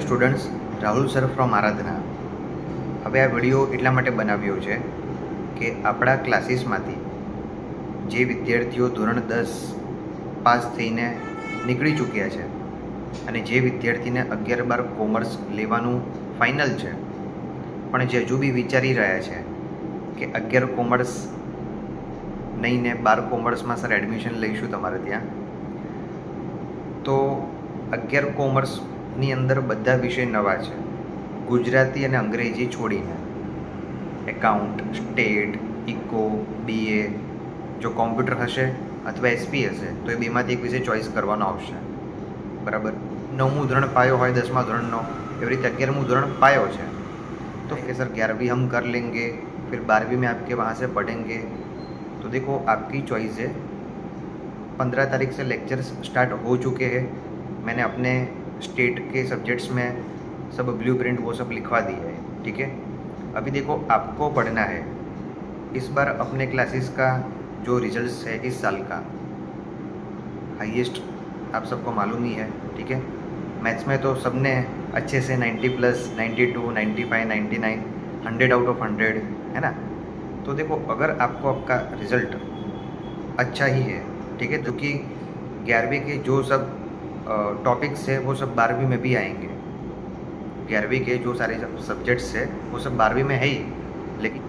Students, Rahul sir from આરાધના. હવે આ video એટલા માટે બનાવ્યો છે કે આપણા ક્લાસીસમાંથી જે વિદ્યાર્થીઓ ધોરણ 10 પાસ થઈને નીકળી ચૂક્યા છે અને જે વિદ્યાર્થીને 11-12 કોમર્સ લેવાનું ફાઇનલ છે, પણ જે હજુ બી વિચારી રહ્યા છે કે 11 કોમર્સ નહીં ને 12 કોમર્સમાં સર એડમિશન લઈશું તમારે ત્યાં, તો 11 કોમર્સની અંદર બધા વિષય નવા છે. ગુજરાતી અને અંગ્રેજી છોડીને એકાઉન્ટ, સ્ટેટ, ઇકો, બીએ, જો કોમ્પ્યુટર હશે અથવા એસપી હશે તો એ બેમાંથી એક વિષય ચોઈસ કરવાનો આવશે. બરાબર. 9મું ધોરણ પાયો હોય 10મા ધોરણનો, એવી રીતે 11મું ધોરણ પાયો છે. तो कि सर 11वीं हम कर लेंगे, फिर 12वीं में आपके वहाँ से पढ़ेंगे. तो देखो आपकी चॉइस है. 15 तारीख से लेक्चर्स स्टार्ट हो चुके हैं. मैंने अपने स्टेट के सब्जेक्ट्स में सब ब्लूप्रिंट वो सब लिखवा दिया है. ठीक है. अभी देखो आपको पढ़ना है इस बार अपने क्लासेस का जो रिजल्ट्स है इस साल का हाईएस्ट आप सबको मालूम ही है. ठीक है. मैथ्स में तो सबने अच्छे से 90+, 92, 95, 99, 100 आउट ऑफ 100 है ना. तो देखो अगर आपको आपका रिज़ल्ट अच्छा ही है, ठीक है, क्योंकि 11वीं के जो सब टॉपिक्स है वो सब 12वीं में भी आएंगे. 11वीं के जो सारे सब्जेक्ट्स है वो सब 12वीं में है ही. लेकिन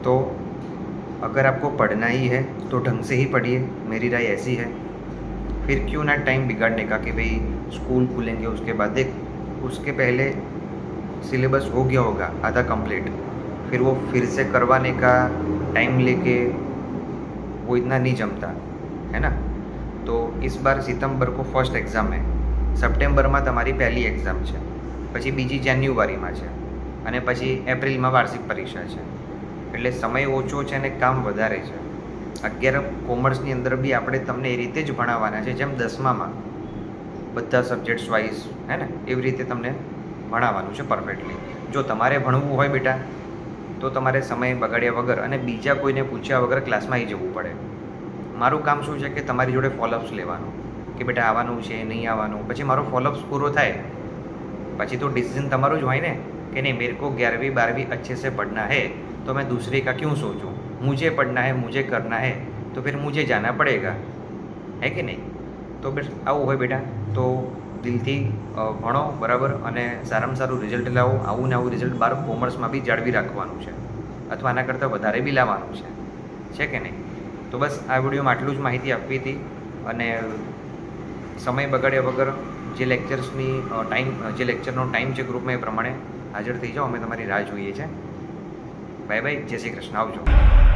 तो अगर आपको पढ़ना ही है तो ढंग से ही पढ़िए, मेरी राय ऐसी है. फिर क्यों ना टाइम बिगाड़ने का कि भाई स्कूल खुलेंगे उसके बाद, देख उसके पहले सिलेबस हो गया होगा आधा कंप्लीट, फिर वो फिर से करवाने का टाइम लेके वो इतना नहीं जमता है ना. तो इस बार सितंबर को फर्स्ट एग्ज़ाम है, સપ્ટેમ્બરમાં તમારી પહેલી એક્ઝામ છે, પછી બીજી જાન્યુઆરીમાં છે અને પછી એપ્રિલમાં વાર્ષિક પરીક્ષા છે. એટલે સમય ઓછો છે અને કામ વધારે છે. 11 કોમર્સની અંદર બી આપણે તમને એ રીતે જ ભણાવવાના છે જેમ 10મામાં બધા સબ્જેક્ટ્સ વાઇઝ હે ને, એવી રીતે તમને ભણાવવાનું છે પરફેક્ટલી. જો તમારે ભણવું હોય બેટા તો તમારે સમય બગાડ્યા વગર અને બીજા કોઈને પૂછ્યા વગર ક્લાસમાં આવી જવું પડે. મારું કામ શું છે કે તમારી જોડે ફોલોઅપ્સ લેવાનું કે બેટા આવવાનું છે નહીં આવવાનું. પછી મારો ફોલોઅપ્સ પૂરો થાય પછી તો ડિસિઝન તમારું જ હોય ને कि नहीं मेरे को 11वीं 12वीं अच्छे से पढ़ना है तो मैं दूसरे का क्यों सोचूं, मुझे पढ़ना है, मुझे करना है तो फिर मुझे जाना पड़ेगा, है कि नहीं. તો બસ આવું હોય બેટા તો દિલથી ભણો બરાબર અને સારામાં સારું રિઝલ્ટ લાવો. આવું ને આવું રિઝલ્ટ 12 કોમર્સમાં બી જાળવી રાખવાનું છે અથવા આના કરતાં વધારે બી લાવવાનું છે કે નહીં. તો બસ આ વિડીયોમાં આટલું જ માહિતી આપવી હતી અને સમય બગાડ્યા વગર જે લેક્ચર્સની જે લેક્ચરનો ટાઈમ છે ગ્રુપમાં એ પ્રમાણે હાજર થઈ જાઓ. અમે તમારી રાહ જોઈએ છે. Bye bye. જય શ્રી કૃષ્ણ. આવજો.